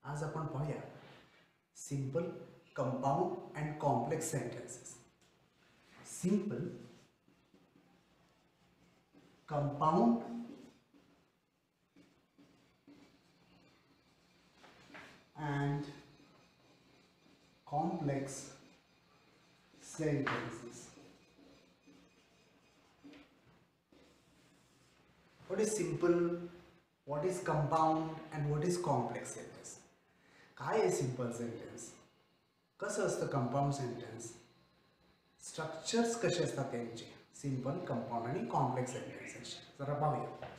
आज आपण पाहूया simple, compound and complex sentences. Simple, compound and complex sentences. What is simple, what is compound and what is complex sentence? काय आहे simple sentence, कसं असतं compound sentence, structures कसे असतात त्यांचे सिंपल, कंपाऊंड आणि कॉम्प्लेक्स सेंटेन्सेस जरा पाहूया.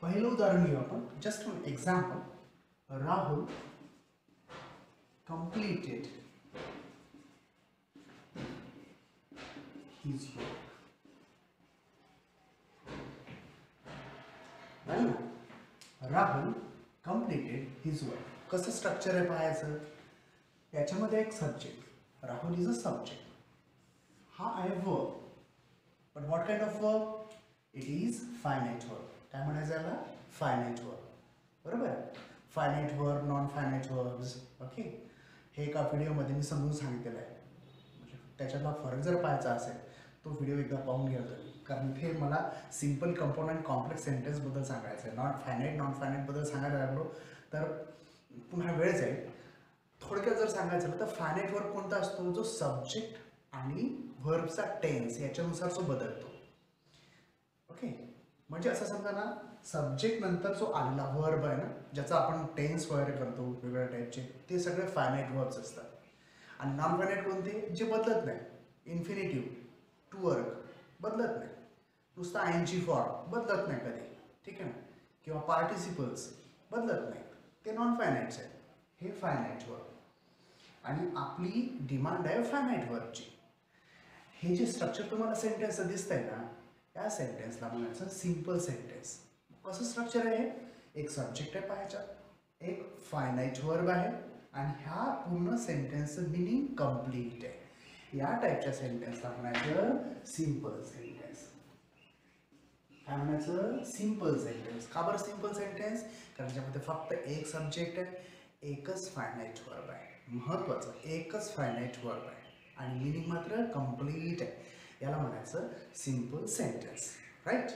पहिलं उदाहरण घेऊ आपण. Just for example, Rahul completed his work. Rahul completed his work. कसं स्ट्रक्चर आहे पाहायचं. याच्यामध्ये एक subject, Rahul is a subject, हा आहे verb. But what kind of verb? It is finite verb. काय म्हणायचं याला? Finite verb. बरोबर. Finite verb, non finite verbs. Okay, हे एका व्हिडिओमध्ये मी समजून सांगितलेलं आहे. म्हणजे त्याच्यातला फरक जर पाहायचा असेल तो व्हिडिओ एकदा पाहून घ्या तुम्ही, कारण इथे मला सिंपल, कंपाऊंड अँड कॉम्प्लेक्स सेंटेन्सबद्दल सांगायचं आहे. नॉन फायनाइटबद्दल सांगायला लागलो तर पुन्हा वेळ जाईल. थोडक्यात जर सांगायचं झालं तर फायनाइट वर्ब कोणता असतो? जो सब्जेक्ट आणि व्हर्बचा टेन्स याच्यानुसार जो बदलतो. ओके, म्हणजे असं समजा ना, सब्जेक्ट नंतर जो आलेला वर्ब आहे ना, ज्याचा आपण टेन्स वगैरे करतो वेगवेगळ्या टाईपचे, ते सगळे फायनाइट वर्ब्स असतात. आणि नॉन फायनाइट कोणते? जे बदलत नाही. इन्फिनिटिव्ह, टू वर्क बदलत नाही, नुसतं आयएनजी फॉर्म बदलत नाही कधी, ठीक आहे ना, किंवा पार्टिसिपल्स बदलत नाही, ते नॉन फायनाइट्स आहेत. हे फायनाइट वर्ब. आणि आपली डिमांड आहे फायनाइट वर्बची. हे जे स्ट्रक्चर तुम्हाला सेंटेन्स दिसतंय ना, या सेंटेन्सला म्हणायचं सिंपल सेंटेन्स. कसं स्ट्रक्चर आहे? एक सब्जेक्ट आहे पाहायचा, एक फायनाइट वर्ब आहे, आणि ह्या पूर्ण सेंटेन्सचं मिनिंग कम्प्लीट आहे. या टाईपच्या सेंटेन्सला म्हणायचं सिंपल सेंटेन्स. काय म्हणायचं? Simple sentence. का बरं सिंपल सेंटेन्स? कारण त्याच्यामध्ये फक्त एक सब्जेक्ट आहे, एकच फायनाइट वर्ब आहे. महत्त्वाचं, एकच फायनाइट वर्ब आहे आणि मिनिंग मात्र कम्प्लीट आहे. याला म्हणायचं सिंपल सेंटेन्स. राईट.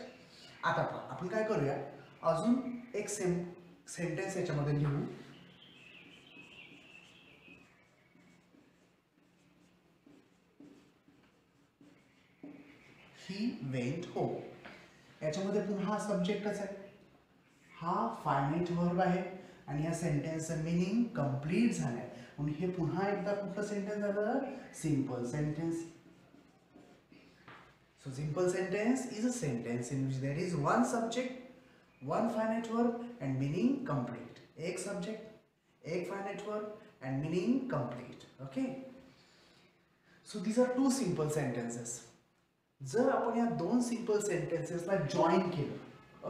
आता आपण काय करूया, अजून एक सेंटेन्स याच्यामध्ये लिहू. ही वेंट होम. याच्यामध्ये पुन्हा सब्जेक्टच आहे, हा फायनाइट वर्ब आहे, आणि या सेंटेन्सचं मिनिंग कम्प्लीट झालं आहे. म्हणून हे पुन्हा एकदा कुठलं सेंटेन्स झालं? Simple sentence. So simple sentence is a sentence in which there is one subject, one finite verb and meaning complete. एक subject, एक finite verb and meaning complete. Okay. So these are two simple sentences. जर आपण या दोन simple सेंटेन्सेसला join केलं,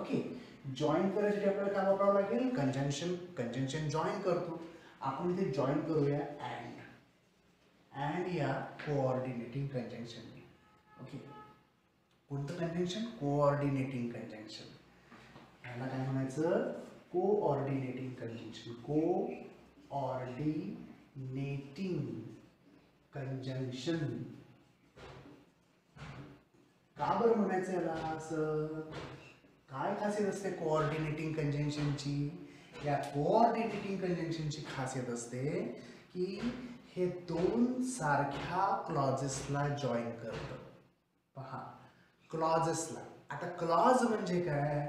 okay, join करायसाठी आपल्याला काय वापरावं लागेल? कंजंक्शन. कंजंक्शन जॉईन करतो आपण. इथे जॉईन करूया अँड. अँड या कोऑर्डिनेटिंग कंजंक्शन. ओके, कोणतं कंजंक्शन? Coordinating conjunction. ह्याला काय म्हणायचं? Coordinating conjunction. Coordinating conjunction. का बरं म्हणायचं याला असं? काय खासियत असते कोऑर्डिनेटिंग कंजंक्शनची? या कोऑर्डिनेटिंग कंजंक्शनची खासियत असते की हे दोन सारख्या क्लॉजेसला जॉईन करतं. पहा, क्लॉजेसला. आता क्लॉज म्हणजे काय?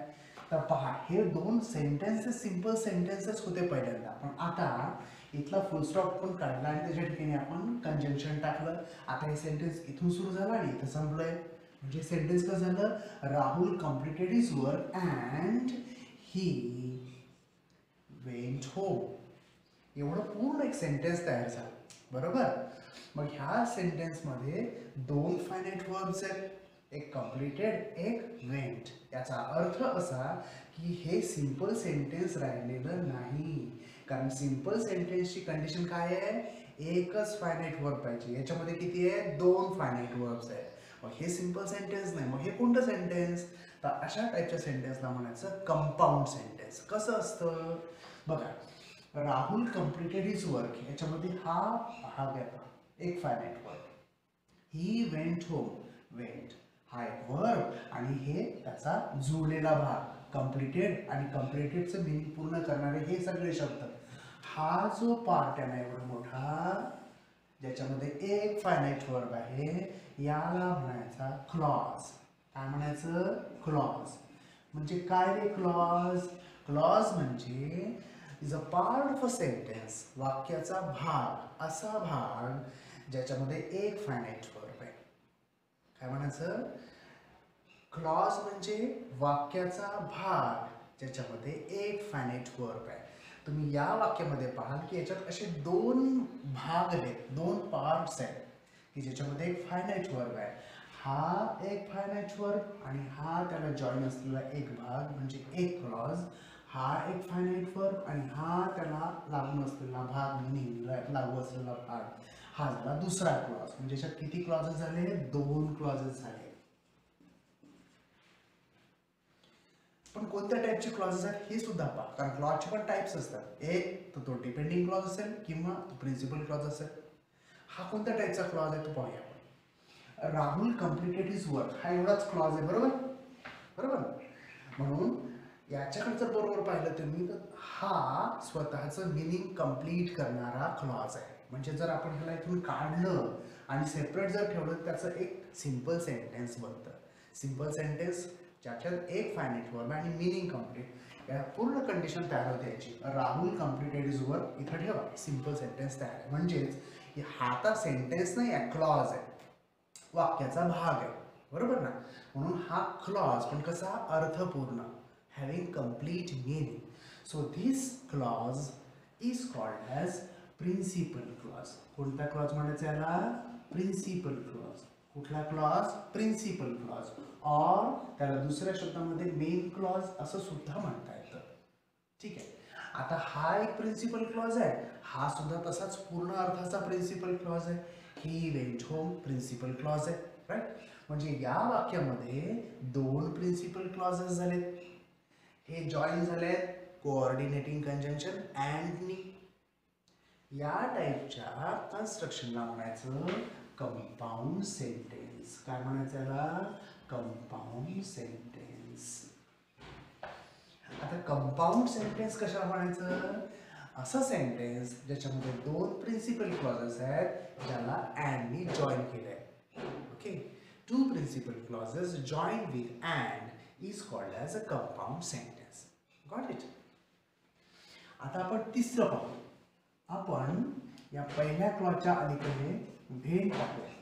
तर पहा, हे दोन सेंटेन्सेस सिंपल सेंटेन्सेस होते पहिल्यांदा, पण आता इथला फुल स्टॉप पण काढला आणि त्याच्या ठिकाणी आपण कंजंक्शन टाकलं. आता हे सेंटेन्स इथून सुरू झालं आणि इथं संपलंय. म्हणजे सेंटेन्स कसं झालं? Rahul completed his work and he went home. एवढं पूर्ण एक सेंटेन्स तयार झालं. बरोबर. मग ह्या सेंटेन्समध्ये दोन फायनाइट वर्ब्स आहेत, एक कम्प्लिटेड, एक वेंट. याचा अर्थ असा की हे सिंपल सेंटेन्स राहिलेलं नाही, कारण सिंपल सेंटेन्सची कंडिशन काय आहे? एकच फायनाइट वर्ब पाहिजे. याच्यामध्ये किती आहे? दोन फायनाइट वर्ब्स आहेत. मग हे सिंपल सेंटेन्स नाही, मग हे कोणतं सेंटेन्स? तर अशा टाईपच्या सेंटेन्सला म्हणायचं कंपाऊंड सेंटेन्स. कसं असतं बघा, राहुल कम्प्लिटेड हिज वर्क, याच्यामध्ये हा भाग आहे एक फायनाइट वर्क. ही वेंट होम, वेंट हा एक वर्ब आणि हे त्याचा जुळलेला भाग कम्प्लिटेड, आणि कम्प्लिटेडचं मिनिंग पूर्ण करणारे हे सगळे शब्द. हा जो पार्ट आहे ना एवढा मोठा, ज्याच्यामध्ये एक फायनाइट वर्ब आहे, याला म्हणायचा क्लॉज. काय म्हणायचं? क्लॉज. म्हणजे काय रे क्लॉज? क्लॉज म्हणजे is a part of a sentence, वाक्याचा भाग, असा भाग ज्याच्यामध्ये एक फायनाइट वर्ब आहे. काय म्हणायचं? क्लॉज म्हणजे वाक्याचा भाग ज्याच्यामध्ये एक फायनाइट वर्ब आहे. तुम्ही या वाक्यामध्ये पाहाल की याच्यात असे दोन भाग आहेत, दोन पार्ट्स आहेत की ज्याच्यामध्ये एक फायनाइट वर्ब आहे. हा एक फायनाइट वर्ब आणि हा त्याला जॉईन असलेला एक भाग म्हणजे एक क्लॉज. हा एक फायनाइट वर्ब आणि हा त्याला लागून असलेला भाग, मिनिंग लागू असलेला भाग, हा झाला दुसरा क्लॉज. म्हणजे याच्यात किती क्लॉजेस झाले? दोन क्लॉजेस झाले. पण कोणत्या टाईपचे क्लॉजेस आहेत हे सुद्धा पहा, कारण क्लॉजचे पण टाईप्स असतात. एक तर तो डिपेंडिंग क्लॉज असेल किंवा प्रिन्सिपल क्लॉज असेल. हा कोणत्या टाईपचा क्लॉज आहे तो पाहूया आपण. राहुल कम्प्लिटेड हिज वर्क, हा एवढाच क्लॉज आहे, बरोबर बरोबर. म्हणून याच्याकडे जर बरोबर पाहिलं तुम्ही तर हा स्वतःचं मिनिंग कंप्लीट करणारा क्लॉज आहे. म्हणजे जर आपण ह्याला इथून काढलं आणि सेपरेट जर ठेवलं, त्याचं एक सिंपल सेंटेन्स बनतं. सिंपल सेंटेन्स ज्याच्यात एक फायनाइट वर्ब आणि मिनिंग कंप्लीट, या पूर्ण कंडिशन तयार होते याची. राहुल कम्प्लिटेड हिज वर्क इथं ठेवा, सिंपल सेंटेन्स तयार आहे. म्हणजेच हा आता सेंटेन्स नाही आहे, क्लॉज आहे, वाक्याचा भाग आहे, बरोबर ना. म्हणून हा क्लॉज पण कसा? अर्थपूर्ण, having complete meaning. So this clause is called as principal clause. कोणता क्लॉज म्हणायचा याला? Principal clause. कुठला क्लॉज? Principal clause. और त्याला दुसऱ्या शब्दामध्ये मेन क्लॉज असं सुद्धा म्हणता येतं. ठीक आहे. आता हा एक प्रिन्सिपल क्लॉज आहे, हा सुद्धा तसाच पूर्ण अर्थाचा प्रिन्सिपल क्लॉज आहे. He went home principal clause आहे, राईट. म्हणजे या वाक्यामध्ये दोन प्रिन्सिपल क्लॉजेस झालेत. हे जॉईन झालेत कोऑर्डिनेटिंग कंजंक्शन अँड नी. या टाईपच्या कन्स्ट्रक्शनला म्हणायचं कंपाऊंड सेंटेन्स. काय म्हणायचं याला? Compound sentence. आता कंपाऊंड सेंटेन्स कशाला म्हणायचं? असं सेंटेन्स ज्याच्यामध्ये दोन प्रिन्सिपल क्लॉजेस आहेत ज्याला अँड नी जॉईन केलंय. Okay, two principal clauses join with and is called as a compound sentence. Got it? आता आपण तिसरं पाहू. आपण या पहिल्या क्लॉजच्या अलीकडे व्हेन पाहूया.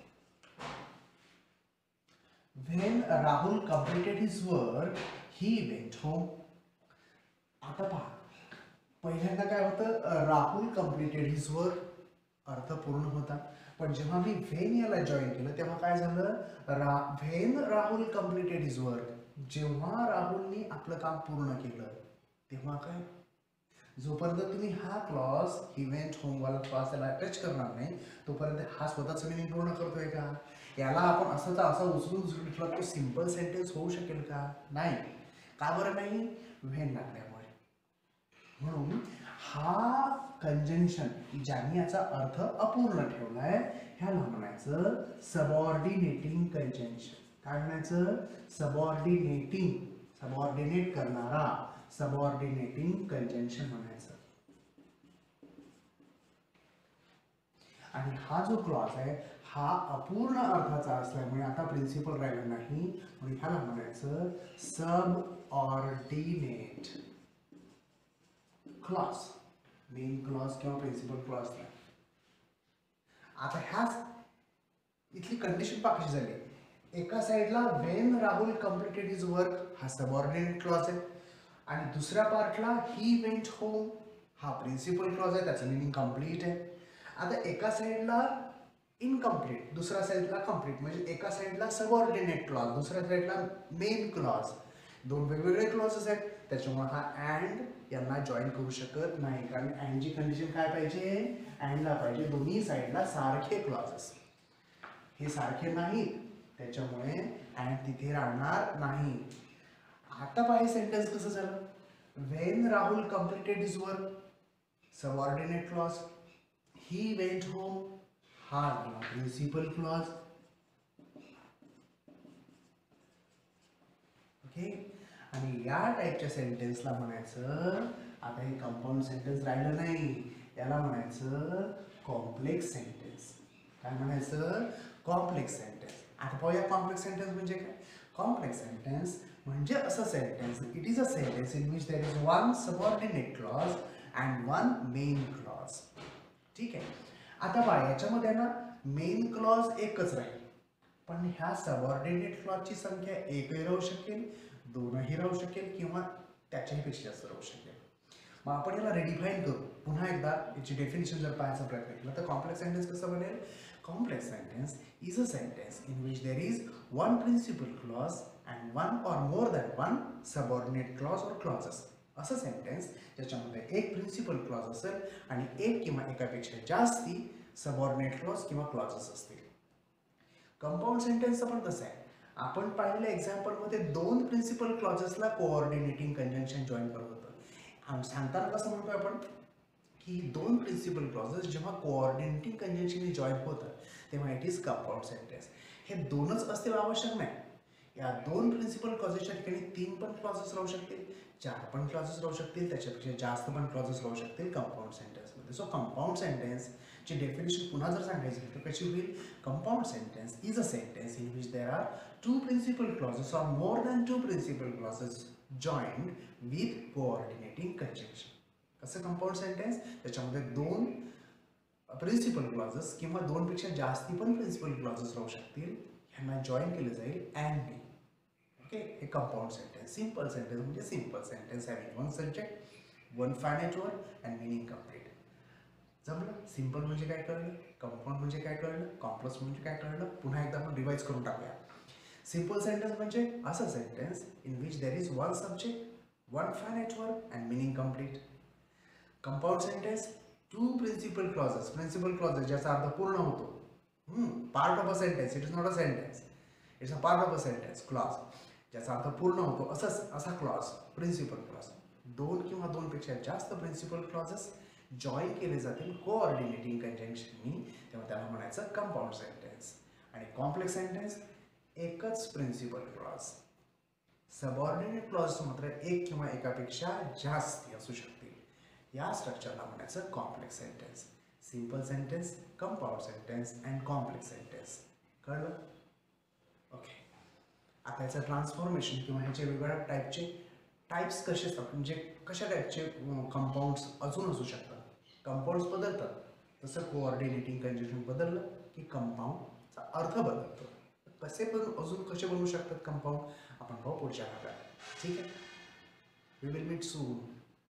When Rahul completed his work, he went home. आता पहा, पहिल्यांदा काय होतं? राहुल कम्प्लिटेड हिज वर्क, अर्थ पूर्ण होता. पण जेव्हा मी व्हेन याला जॉईन केलं तेव्हा काय झालं? When Rahul completed his work, जेव्हा राहुलनी आपलं काम पूर्ण केलं तेव्हा काय? जोपर्यंत तुम्ही हा क्लॉज ही वेंट होम वाला क्लॉज त्याला अटॅच करणार नाही तोपर्यंत हा स्वतःचं मिनिंग पूर्ण करतोय का? याला आपण असंच असं उचलून ठेवला तो सिंपल सेंटेन्स होऊ शकेल का? नाही. का बरं नाही? व्हेन लागल्यामुळे. म्हणून हा कंजंक्शन ज्याने याचा अर्थ अपूर्ण ठेवलाय ह्याला म्हणायचं सबऑर्डिनेटिंग कंजंक्शन. काय म्हणायचं? सबऑर्डिनेटिंग, सबऑर्डिनेट करणारा, सबऑर्डिनेटिंग कंजंक्शन म्हणायचं. आणि हा जो क्लॉज आहे हा अपूर्ण अर्थाचा असल्यामुळे आता प्रिन्सिपल राहिला नाही, म्हणून ह्याला म्हणायचं सबऑर्डिनेट क्लॉज. मेन क्लॉज किंवा प्रिन्सिपल क्लॉज नाही. आता ह्या इथली कंडिशन पहा कशी झाली. एका साईडला when Rahul completed his work हा सबऑर्डिनेट क्लॉज आहे आणि दुसऱ्या पार्टला ही वेंट होम हा प्रिन्सिपल क्लॉज आहे, त्याचं मिनिंग कंप्लीट आहे. आता एका साईडला इनकम्प्लीट, दुसऱ्या साईडला कंप्लीट, म्हणजे एका साईडला सबऑर्डिनेट क्लॉज, दुसऱ्या साईडला मेन क्लॉज. दोन वेगवेगळे क्लॉजेस आहेत, त्याच्यामुळे हा अँड यांना जॉईन करू शकत नाही. कारण अँडची कंडिशन काय पाहिजे? अँडला पाहिजे दोन्ही साईडला सारखे क्लॉजेस. हे सारखे नाहीत त्याच्यामुळे अँड तिथे राहणार नाही. आता पहा सेंटेन्स कसं झालं. When Rahul completed his work, subordinate clause. He went home, हा प्रिन्सिपल क्लॉज. ओके. आणि या टाईपच्या सेंटेन्सला म्हणायचं, आता हे कंपाऊंड सेंटेन्स राहिलं नाही, याला म्हणायचं कॉम्प्लेक्स सेंटेन्स. काय म्हणायचं? Complex sentence. आता पाहूया कॉम्प्लेक्स सेंटेन्स म्हणजे काय. कॉम्प्लेक्स सेंटेन्स म्हणजे असं sentence, it is a sentence in which there is one subordinate clause and one main clause. ठीक आहे. आता पहा याच्यामध्ये ना मेन क्लॉज एकच राहील, पण ह्या सबऑर्डिनेट क्लॉजची संख्या एकही राहू शकेल, दोनही राहू शकेल किंवा त्याच्याही पेक्षा जास्त राहू शकेल. मग आपण याला रिडिफाईन करू. पुन्हा एकदा याची डेफिनेशन जर पाहायचा प्रयत्न केला तर कॉम्प्लेक्स सेंटेन्स कसं बनेल. Complex sentence is a sentence in which there is one principal clause and one or more than one subordinate clause or clauses. असं सेंटेन्स ज्याच्यामध्ये एक प्रिन्सिपल क्लॉज असेल आणि एक किंवा एकापेक्षा जास्ती सबऑर्डिनेट क्लॉज किंवा क्लॉजेस असतील. कंपाऊंड सेंटेन्सचं पण तसं आहे. आपण पाहिलेल्या एक्झाम्पलमध्ये दोन प्रिन्सिपल क्लॉजेसला कोऑर्डिनेटिंग कंजंक्शन जॉईन करत होतं. सांगताना कसं म्हणतो आपण की दोन प्रिन्सिपल क्लॉजेस जेव्हा कोऑर्डिनेटिंग कंजंक्शनने जॉईन होतात तेव्हा इट इज कंपाऊंड सेंटेन्स. हे दोनच असतील आवश्यक नाही. या दोन प्रिन्सिपल क्लॉजेसच्या ठिकाणी तीन पण क्लॉजेस राहू शकतील, चार पण क्लॉजेस राहू शकतील, त्याच्यापेक्षा जास्त पण क्लॉजेस राहू शकतील कंपाऊंड सेंटेन्समध्ये. सो कंपाऊंड सेंटेन्सची डेफिनेशन पुन्हा जर सांगायची तर कशी होईल. Compound sentence is a sentence in which there are two principal clauses or more than two principal clauses joined with coordinating conjunction. कसं कंपाऊंड सेंटेन्स त्याच्यामध्ये दोन प्रिन्सिपल क्लॉजेस किंवा दोनपेक्षा जास्ती पण प्रिन्सिपल क्लॉजेस राहू शकतील, ह्यांना जॉईन केलं जाईल अँड ने. ओके. हे कंपाऊंड सेंटेन्स. सिंपल सेंटेन्स म्हणजे simple sentence having one subject, one finite word and meaning complete. जमलं. सिंपल म्हणजे काय कळलं, कंपाऊंड म्हणजे काय कळलं, कॉम्प्लेक्स म्हणजे काय कळलं. पुन्हा एकदा आपण रिवाइज करून टाकूया. सिंपल सेंटेन्स म्हणजे असं sentence in which there is one subject, one finite word and meaning complete. Compound sentence two principal clauses, principal clauses ज्याचा अर्थ पूर्ण होतो. Part of a sentence, it is not a sentence, it's a part of a sentence. Clause ज्याचा अर्थ पूर्ण होतो असा clause principal clause. दोन किंवा दोनपेक्षा जास्त प्रिन्सिपल क्लॉजेस जॉईन केले जातील कोऑर्डिनेटिंग कंजंक्शननी, तेव्हा त्याला म्हणायचं कंपाऊंड सेंटेन्स. आणि कॉम्प्लेक्स सेंटेन्स एकच प्रिन्सिपल क्लॉज, सबऑर्डिनेट क्लॉज मात्र एक किंवा एकापेक्षा जास्ती असू शकतील. या स्ट्रक्चरला म्हणायचं complex sentence. Simple sentence, compound sentence and complex sentence. कळलं. ओके. आता याचं ट्रान्सफॉर्मेशन किंवा ह्याचे वेगवेगळ्या टाईपचे टाईप्स कसे असतात, म्हणजे कशा टाईपचे कंपाऊंड्स अजून असू शकतात. कंपाऊंड्स बदलतात तसं कोऑर्डिनेटिंग कंजंक्शन बदललं की कंपाऊंडचा अर्थ बदलतो. अजून कसे बनवू शकतात कंपाऊंड आपण पाहू पुढच्या भागात. ठीक आहे. We will meet soon.